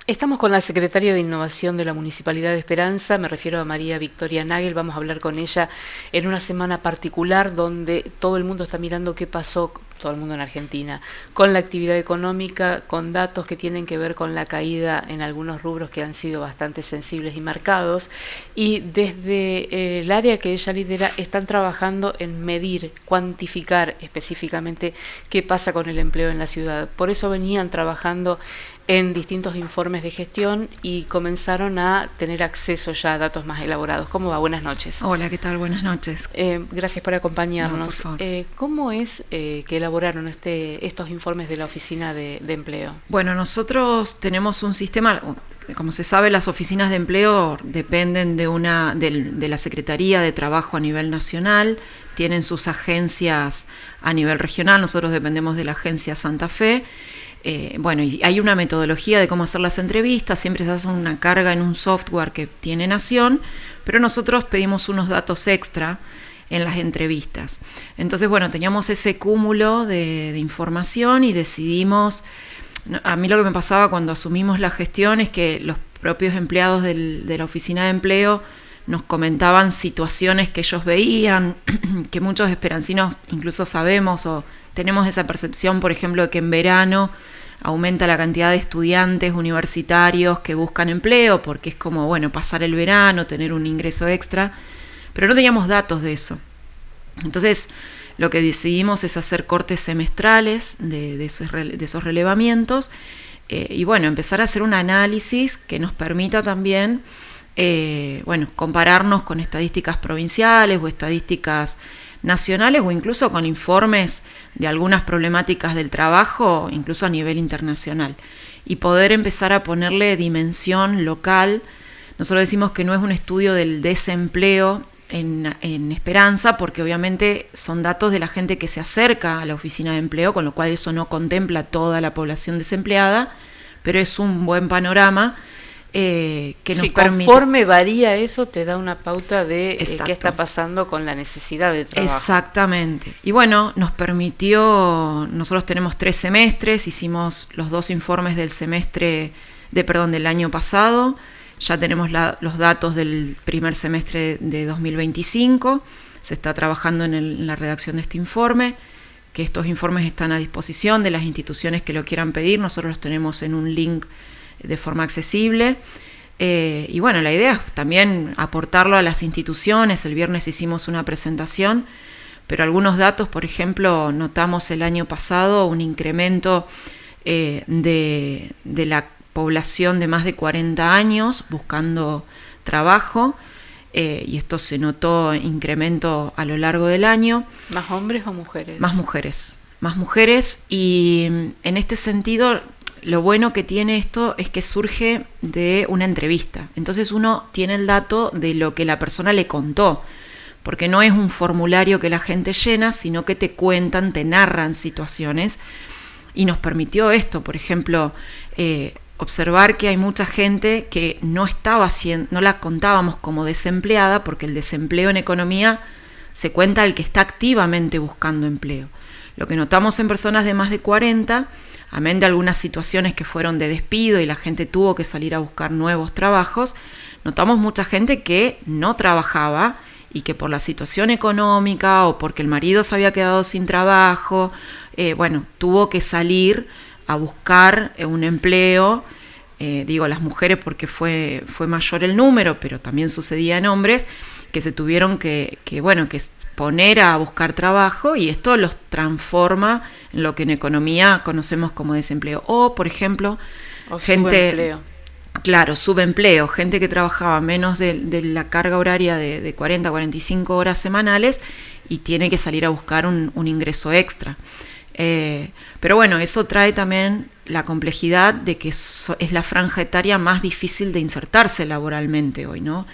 Estamos con la secretaria de Innovación de la Municipalidad de Esperanza, me refiero a María Victoria Nagel. Vamos a hablar con ella en una semana particular donde todo el mundo está mirando qué pasó, todo el mundo en Argentina, con la actividad económica, con datos que tienen que ver con la caída en algunos rubros que han sido bastante sensibles y marcados, y desde el área que ella lidera están trabajando en medir, cuantificar específicamente qué pasa con el empleo en la ciudad. Por eso venían trabajando en distintos informes de gestión y comenzaron a tener acceso ya a datos más elaborados. ¿Cómo va? Buenas noches. Hola, ¿qué tal? Buenas noches. Gracias por acompañarnos. No, por favor. ¿Cómo es que elaboraron estos informes de la Oficina de Empleo? Bueno, nosotros tenemos un sistema, como se sabe, las oficinas de empleo dependen de la Secretaría de Trabajo a nivel nacional, tienen sus agencias a nivel regional, nosotros dependemos de la agencia Santa Fe. Bueno, y hay una metodología de cómo hacer las entrevistas, siempre se hace una carga en un software que tiene Nación, pero nosotros pedimos unos datos extra en las entrevistas. Entonces, bueno, teníamos ese cúmulo de información y decidimos, a mí lo que me pasaba cuando asumimos la gestión es que los propios empleados de la oficina de empleo nos comentaban situaciones que ellos veían, que muchos esperancinos incluso sabemos o tenemos esa percepción, por ejemplo, de que en verano aumenta la cantidad de estudiantes universitarios que buscan empleo, porque es como, bueno, pasar el verano, tener un ingreso extra, pero no teníamos datos de eso. Entonces, lo que decidimos es hacer cortes semestrales de esos relevamientos y, bueno, empezar a hacer un análisis que nos permita también compararnos con estadísticas provinciales o estadísticas nacionales o incluso con informes de algunas problemáticas del trabajo, incluso a nivel internacional, y poder empezar a ponerle dimensión local. Nosotros decimos que no es un estudio del desempleo en Esperanza, porque obviamente son datos de la gente que se acerca a la oficina de empleo, con lo cual eso no contempla toda la población desempleada, pero es un buen panorama que nos permite. Conforme varía eso, te da una pauta de qué está pasando con la necesidad de trabajo. Exactamente. Y bueno, nos permitió, nosotros tenemos 3 semestres, hicimos los 2 informes del año pasado, ya tenemos los datos del primer semestre de 2025, se está trabajando en la redacción de este informe, que estos informes están a disposición de las instituciones que lo quieran pedir, nosotros los tenemos en un link de forma accesible. Y bueno, la idea es también aportarlo a las instituciones. El viernes hicimos una presentación, pero algunos datos, por ejemplo, notamos el año pasado un incremento de la población de más de 40 años buscando trabajo, y esto se notó incremento a lo largo del año. ¿Más hombres o mujeres? Más mujeres, y en este sentido lo bueno que tiene esto es que surge de una entrevista. Entonces uno tiene el dato de lo que la persona le contó, porque no es un formulario que la gente llena, sino que te cuentan, te narran situaciones. Y nos permitió esto, por ejemplo, observar que hay mucha gente que no la contábamos como desempleada, porque el desempleo en economía se cuenta el que está activamente buscando empleo. Lo que notamos en personas de más de 40, amén de algunas situaciones que fueron de despido y la gente tuvo que salir a buscar nuevos trabajos, notamos mucha gente que no trabajaba y que por la situación económica o porque el marido se había quedado sin trabajo, tuvo que salir a buscar un empleo. Digo las mujeres porque fue mayor el número, pero también sucedía en hombres que se tuvieron que poner a buscar trabajo, y esto los transforma en lo que en economía conocemos como desempleo. O, por ejemplo, subempleo. Claro, subempleo, gente que trabajaba menos de la carga horaria de 40 a 45 horas semanales y tiene que salir a buscar un ingreso extra. Pero bueno, eso trae también la complejidad de que es la franja etaria más difícil de insertarse laboralmente hoy, ¿no?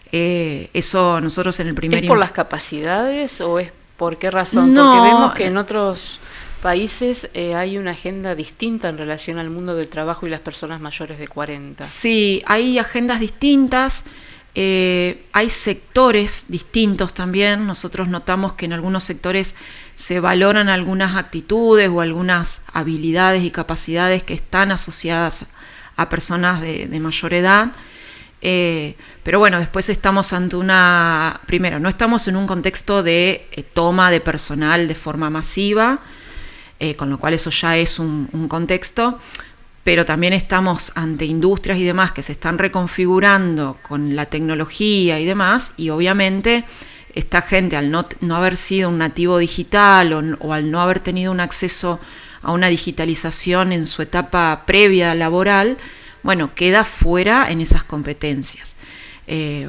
Eso nosotros en el primer... ¿Es por las capacidades o es por qué razón? No, porque vemos que en otros países hay una agenda distinta en relación al mundo del trabajo y las personas mayores de 40. Sí, hay agendas distintas, hay sectores distintos también. Nosotros notamos que en algunos sectores se valoran algunas actitudes o algunas habilidades y capacidades que están asociadas a personas de mayor edad. Pero bueno, después estamos ante primero, no estamos en un contexto de toma de personal de forma masiva, con lo cual eso ya es un contexto, pero también estamos ante industrias y demás que se están reconfigurando con la tecnología y demás, y obviamente esta gente, al no haber sido un nativo digital o al no haber tenido un acceso a una digitalización en su etapa previa laboral, bueno, queda fuera en esas competencias.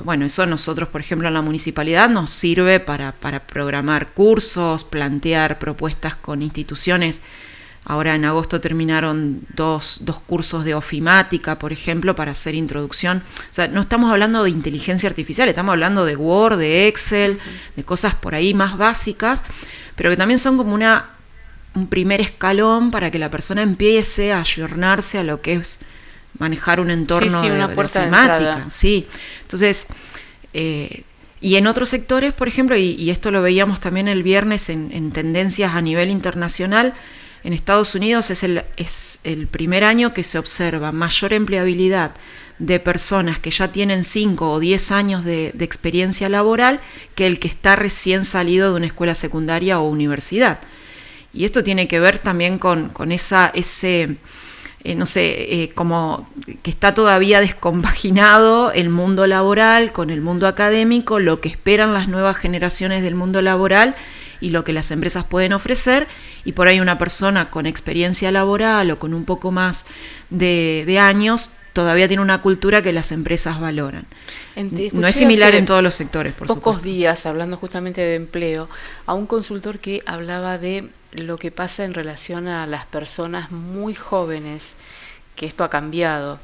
Bueno, eso nosotros, por ejemplo, en la municipalidad nos sirve para programar cursos, plantear propuestas con instituciones. Ahora en agosto terminaron dos cursos de ofimática, por ejemplo, para hacer introducción. O sea, no estamos hablando de inteligencia artificial, estamos hablando de Word, de Excel, de cosas por ahí más básicas, pero que también son como un primer escalón para que la persona empiece a ayornarse a lo que es manejar un entorno una de puerta ofimática. Sí. Entonces, y en otros sectores, por ejemplo, y esto lo veíamos también el viernes en tendencias a nivel internacional, en Estados Unidos es el primer año que se observa mayor empleabilidad de personas que ya tienen 5 o 10 años de experiencia laboral que el que está recién salido de una escuela secundaria o universidad. Y esto tiene que ver también con como que está todavía descompaginado el mundo laboral con el mundo académico, lo que esperan las nuevas generaciones del mundo laboral y lo que las empresas pueden ofrecer, y por ahí una persona con experiencia laboral o con un poco más de años todavía tiene una cultura que las empresas valoran. No es similar en todos los sectores, por supuesto. Pocos días, hablando justamente de empleo, a un consultor que hablaba de lo que pasa en relación a las personas muy jóvenes, que esto ha cambiado,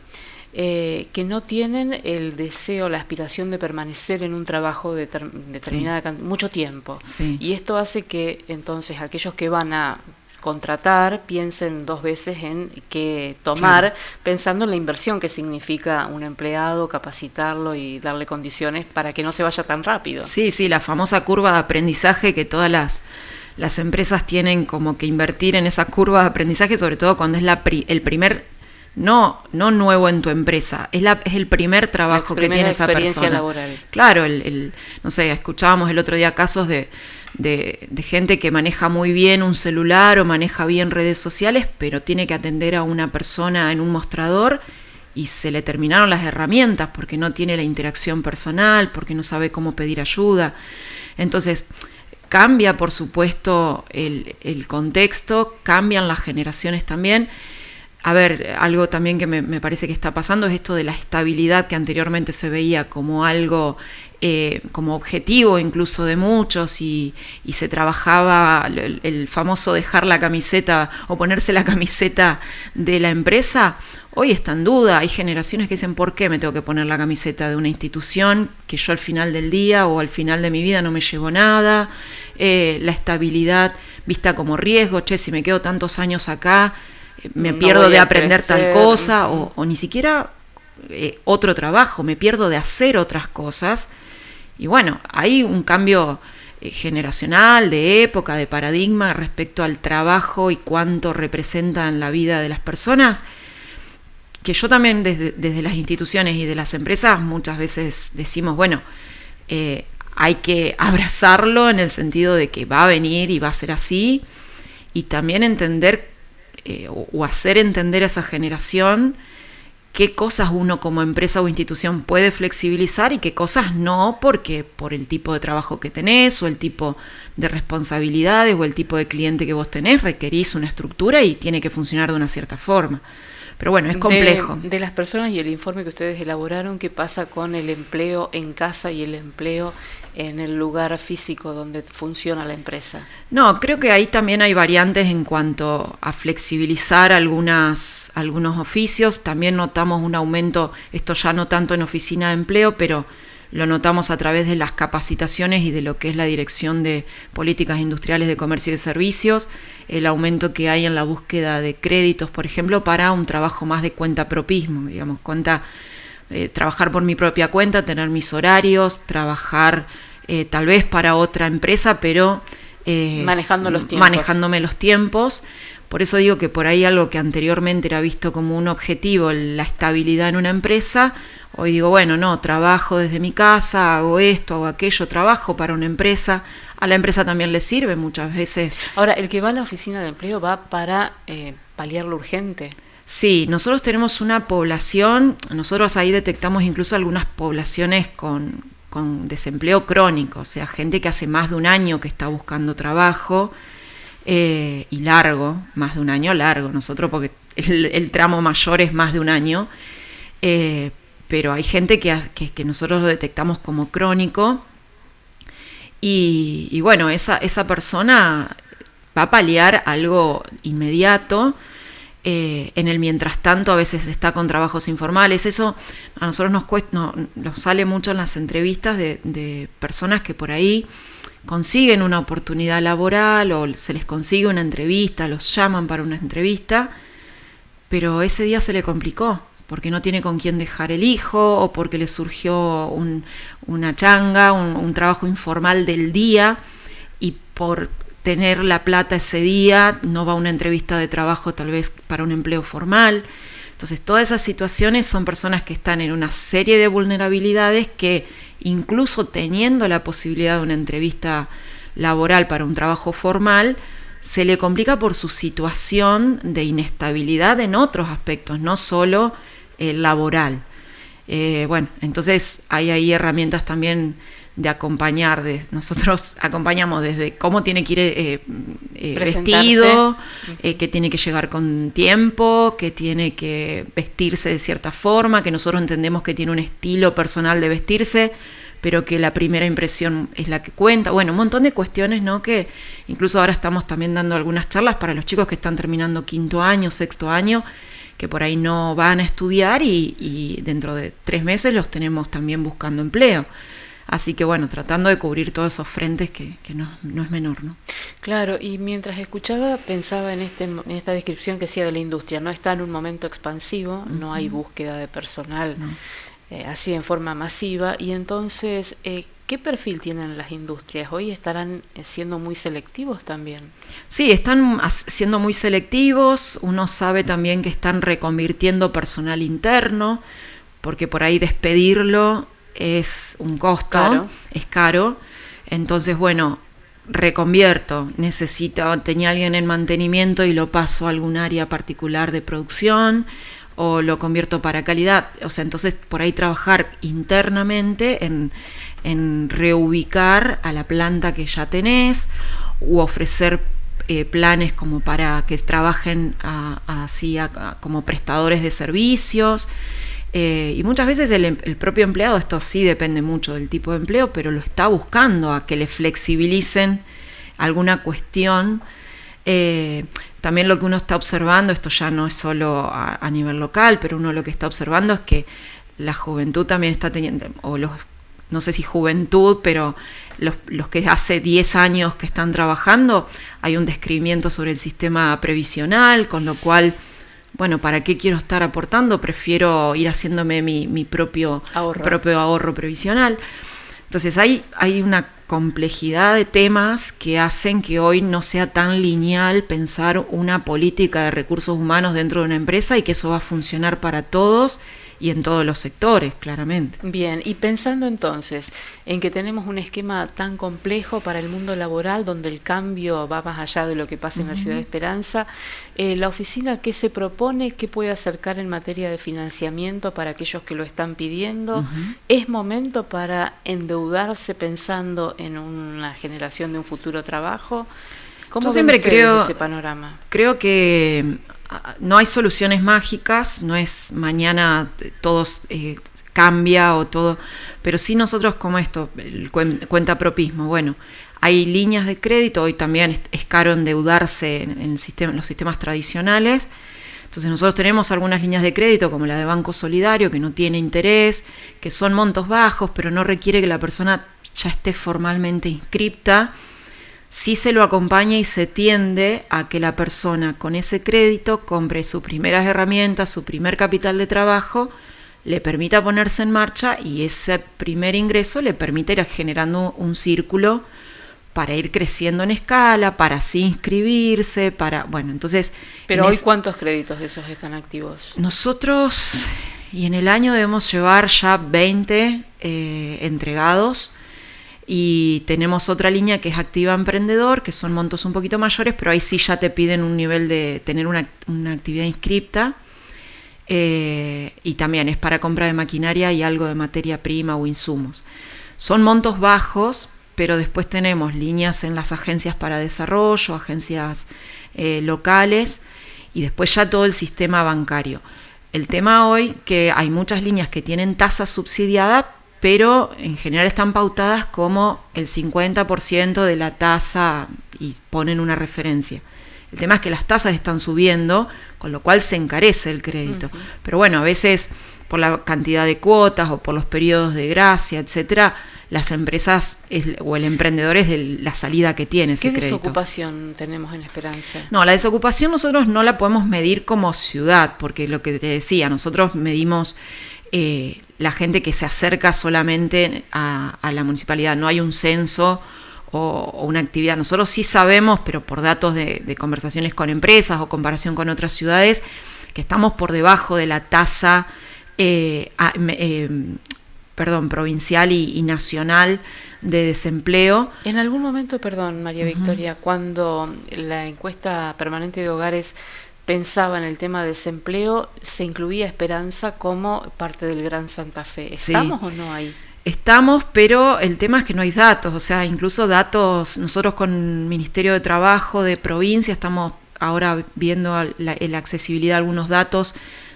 que no tienen el deseo, la aspiración de permanecer en un trabajo determinada mucho tiempo. Sí. Y esto hace que entonces aquellos que van a contratar piensen dos veces en qué tomar, claro, pensando en la inversión que significa un empleado, capacitarlo y darle condiciones para que no se vaya tan rápido. Sí, la famosa curva de aprendizaje que todas las empresas tienen como que invertir en esa curva de aprendizaje, sobre todo cuando es el primer, no nuevo en tu empresa, es el primer trabajo que tiene esa persona. Laboral. Claro, no sé, escuchábamos el otro día casos de gente que maneja muy bien un celular o maneja bien redes sociales, pero tiene que atender a una persona en un mostrador y se le terminaron las herramientas porque no tiene la interacción personal, porque no sabe cómo pedir ayuda. Entonces, cambia, por supuesto, el contexto, cambian las generaciones también. A ver, algo también que me parece que está pasando es esto de la estabilidad que anteriormente se veía como algo, como objetivo incluso de muchos, y se trabajaba el famoso dejar la camiseta o ponerse la camiseta de la empresa. Hoy está en duda, hay generaciones que dicen, ¿por qué me tengo que poner la camiseta de una institución que yo al final del día o al final de mi vida no me llevo nada? La estabilidad vista como riesgo, si me quedo tantos años acá, me pierdo de aprender tal cosa, o ni siquiera otro trabajo, me pierdo de hacer otras cosas. Y bueno, hay un cambio generacional, de época, de paradigma respecto al trabajo y cuánto representa en la vida de las personas, que yo también desde las instituciones y de las empresas muchas veces decimos, bueno, hay que abrazarlo en el sentido de que va a venir y va a ser así, y también entender o hacer entender a esa generación qué cosas uno como empresa o institución puede flexibilizar y qué cosas no, porque por el tipo de trabajo que tenés o el tipo de responsabilidades o el tipo de cliente que vos tenés requerís una estructura y tiene que funcionar de una cierta forma. Pero bueno, es complejo. De las personas y el informe que ustedes elaboraron, ¿qué pasa con el empleo en casa y el empleo en el lugar físico donde funciona la empresa? No, creo que ahí también hay variantes en cuanto a flexibilizar algunos oficios. También notamos un aumento, esto ya no tanto en oficina de empleo, pero lo notamos a través de las capacitaciones y de lo que es la Dirección de Políticas Industriales de Comercio y de Servicios, el aumento que hay en la búsqueda de créditos, por ejemplo, para un trabajo más de cuentapropismo, digamos, trabajar por mi propia cuenta, tener mis horarios, trabajar tal vez para otra empresa, pero manejándome los tiempos, Por eso digo que por ahí algo que anteriormente era visto como un objetivo, la estabilidad en una empresa, hoy digo, bueno, no, trabajo desde mi casa, hago esto, hago aquello, trabajo para una empresa. A la empresa también le sirve muchas veces. Ahora, el que va a la oficina de empleo va para paliar lo urgente. Sí, nosotros tenemos una población, nosotros ahí detectamos incluso algunas poblaciones con desempleo crónico, o sea, gente que hace más de un año que está buscando trabajo, y largo, más de un año largo, nosotros porque el tramo mayor es más de un año, pero hay gente que nosotros lo detectamos como crónico, y bueno, esa persona va a paliar algo inmediato. En el mientras tanto a veces está con trabajos informales. Eso a nosotros nos sale mucho en las entrevistas de personas que por ahí consiguen una oportunidad laboral o se les consigue una entrevista, los llaman para una entrevista, pero ese día se le complicó porque no tiene con quién dejar el hijo o porque le surgió una changa, un trabajo informal del día, y por tener la plata ese día no va a una entrevista de trabajo tal vez para un empleo formal. Entonces todas esas situaciones son personas que están en una serie de vulnerabilidades que incluso teniendo la posibilidad de una entrevista laboral para un trabajo formal, se le complica por su situación de inestabilidad en otros aspectos, no solo laboral. Bueno, entonces hay ahí herramientas también de acompañar. Nosotros acompañamos desde cómo tiene que ir vestido, que tiene que llegar con tiempo, que tiene que vestirse de cierta forma, que nosotros entendemos que tiene un estilo personal de vestirse, pero que la primera impresión es la que cuenta. Bueno, un montón de cuestiones, ¿no? Que incluso ahora estamos también dando algunas charlas para los chicos que están terminando 5º año, 6º año, que por ahí no van a estudiar y dentro de 3 meses los tenemos también buscando empleo. Así que bueno, tratando de cubrir todos esos frentes que no es menor, ¿no? Claro, y mientras escuchaba pensaba en esta descripción que hacía de la industria. No está en un momento expansivo, no hay búsqueda de personal así en forma masiva, y entonces, ¿qué perfil tienen las industrias? ¿Hoy estarán siendo muy selectivos también? Sí, están siendo muy selectivos. Uno sabe también que están reconvirtiendo personal interno, porque por ahí despedirlo es un costo, es caro. Entonces, bueno, reconvierto, tenía alguien en mantenimiento y lo paso a algún área particular de producción, o lo convierto para calidad. O sea, entonces por ahí trabajar internamente en reubicar a la planta que ya tenés, u ofrecer planes como para que trabajen como prestadores de servicios. Y muchas veces el propio empleado, esto sí depende mucho del tipo de empleo, pero lo está buscando a que le flexibilicen alguna cuestión. También lo que uno está observando, esto ya no es solo a nivel local, pero uno lo que está observando es que la juventud también está teniendo, no sé si juventud, pero los que hace 10 años que están trabajando, hay un descreimiento sobre el sistema previsional, con lo cual, bueno, ¿para qué quiero estar aportando? Prefiero ir haciéndome mi propio ahorro previsional. Entonces hay una complejidad de temas que hacen que hoy no sea tan lineal pensar una política de recursos humanos dentro de una empresa, y que eso va a funcionar para todos y en todos los sectores, claramente. Bien, y pensando entonces en que tenemos un esquema tan complejo para el mundo laboral, donde el cambio va más allá de lo que pasa en la Ciudad de Esperanza, la oficina, ¿qué se propone? ¿Qué puede acercar en materia de financiamiento para aquellos que lo están pidiendo? ¿Es momento para endeudarse pensando en una generación de un futuro trabajo? ¿Cómo siempre creo ese panorama? Creo que no hay soluciones mágicas, no es mañana todo cambia o todo, pero sí nosotros, como esto, el cuentapropismo, bueno, hay líneas de crédito, hoy también es caro endeudarse en los sistemas tradicionales. Entonces nosotros tenemos algunas líneas de crédito como la de Banco Solidario, que no tiene interés, que son montos bajos, pero no requiere que la persona ya esté formalmente inscripta. Sí se lo acompaña y se tiende a que la persona con ese crédito compre sus primeras herramientas, su primer capital de trabajo, le permita ponerse en marcha, y ese primer ingreso le permite ir generando un círculo para ir creciendo en escala, para así inscribirse, bueno, entonces... Pero hoy, ¿cuántos créditos de esos están activos? Nosotros, y en el año debemos llevar ya 20 entregados, y tenemos otra línea que es Activa Emprendedor, que son montos un poquito mayores, pero ahí sí ya te piden un nivel de tener una actividad inscripta, y también es para compra de maquinaria y algo de materia prima o insumos. Son montos bajos, pero después tenemos líneas en las agencias para desarrollo, agencias locales, y después ya todo el sistema bancario. El tema hoy que hay muchas líneas que tienen tasa subsidiada, pero en general están pautadas como el 50% de la tasa y ponen una referencia. El tema es que las tasas están subiendo, con lo cual se encarece el crédito. Uh-huh. Pero bueno, a veces por la cantidad de cuotas o por los periodos de gracia, etcétera, las empresas o el emprendedor es la salida que tiene ese crédito. ¿Qué desocupación tenemos en Esperanza? No, la desocupación nosotros no la podemos medir como ciudad, porque lo que te decía, nosotros medimos la gente que se acerca solamente a la municipalidad, no hay un censo o una actividad. Nosotros sí sabemos, pero por datos de conversaciones con empresas o comparación con otras ciudades, que estamos por debajo de la tasa provincial y nacional de desempleo. En algún momento, María Victoria, cuando la encuesta permanente de hogares pensaba en el tema de desempleo, se incluía Esperanza como parte del Gran Santa Fe. ¿Estamos o no ahí? Estamos, pero el tema es que no hay datos, o sea, incluso datos, nosotros con el Ministerio de Trabajo de provincia estamos ahora viendo la accesibilidad a algunos datos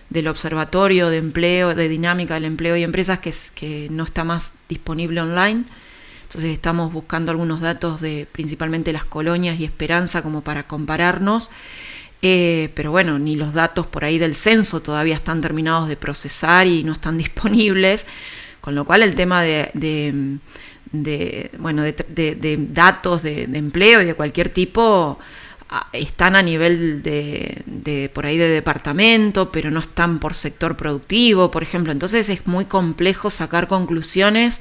del Observatorio de Empleo, de Dinámica del Empleo y Empresas, que no está más disponible online. Entonces estamos buscando algunos datos de principalmente las colonias y Esperanza como para compararnos. Pero bueno, ni los datos por ahí del censo todavía están terminados de procesar y no están disponibles, con lo cual el tema de datos de empleo y de cualquier tipo están a nivel de por ahí de departamento, pero no están por sector productivo, por ejemplo. Entonces es muy complejo sacar conclusiones,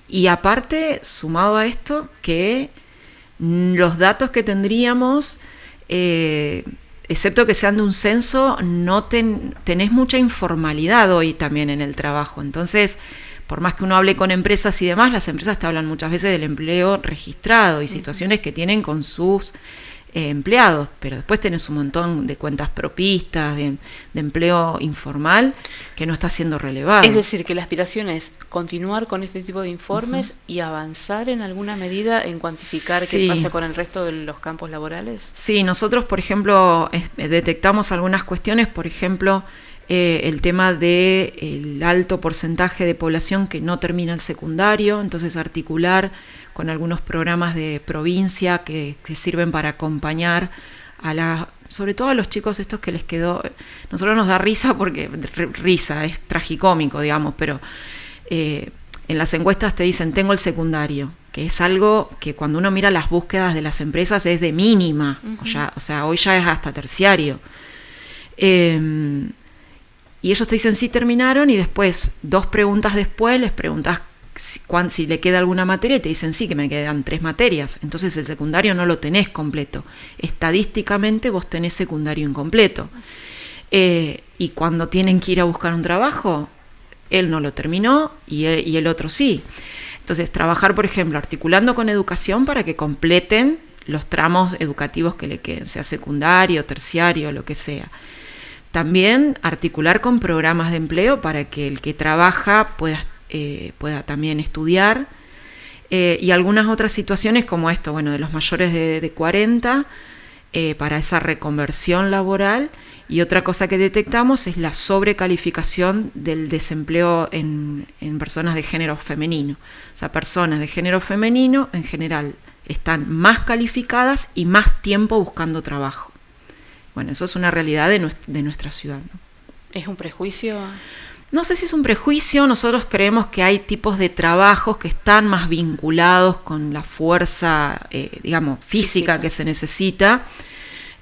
y aparte, sumado a esto, que los datos que tendríamos, excepto que sean de un censo, no tenés mucha informalidad hoy también en el trabajo. Entonces, por más que uno hable con empresas y demás, las empresas te hablan muchas veces del empleo registrado y situaciones que tienen con sus empleados, pero después tenés un montón de cuentas propistas, de empleo informal que no está siendo relevado. Es decir, que la aspiración es continuar con este tipo de informes y avanzar en alguna medida en cuantificar qué pasa con el resto de los campos laborales. Sí, nosotros, por ejemplo, detectamos algunas cuestiones, por ejemplo, el tema del alto porcentaje de población que no termina el secundario, entonces articular con algunos programas de provincia que sirven para acompañar sobre todo a los chicos estos que les quedó. Nosotros nos da risa porque es tragicómico, digamos, pero en las encuestas te dicen tengo el secundario, que es algo que cuando uno mira las búsquedas de las empresas es de mínima, o sea, hoy ya es hasta terciario. Y ellos te dicen sí terminaron, y después 2 preguntas después les preguntas si le queda alguna materia y te dicen sí, que me quedan 3 materias. Entonces el secundario no lo tenés completo. Estadísticamente vos tenés secundario incompleto. Y cuando tienen que ir a buscar un trabajo, él no lo terminó y el otro sí. Entonces trabajar, por ejemplo, articulando con educación para que completen los tramos educativos que le queden, sea secundario, terciario, lo que sea. También articular con programas de empleo para que el que trabaja pueda también estudiar, y algunas otras situaciones como esto, de los mayores de 40, para esa reconversión laboral. Y otra cosa que detectamos es la sobrecalificación del desempleo en personas de género femenino. O sea, personas de género femenino en general están más calificadas y más tiempo buscando trabajo. Bueno, eso es una realidad de nuestra ciudad, ¿no? ¿Es un prejuicio? No sé si es un prejuicio. Nosotros creemos que hay tipos de trabajos que están más vinculados con la fuerza, física que se necesita.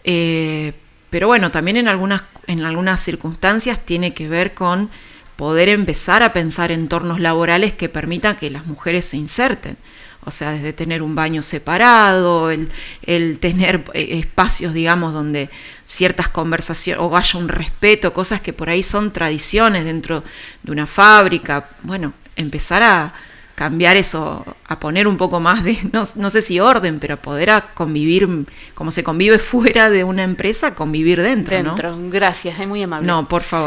Pero bueno, también en algunas circunstancias tiene que ver con poder empezar a pensar entornos laborales que permitan que las mujeres se inserten. O sea, desde tener un baño separado, el tener espacios, digamos, donde ciertas conversaciones, o haya un respeto, cosas que por ahí son tradiciones dentro de una fábrica. Bueno, empezar a cambiar eso, a poner un poco más de, no sé si orden, pero a poder a convivir, como se convive fuera de una empresa, convivir dentro, ¿no? Gracias, es muy amable. No, por favor.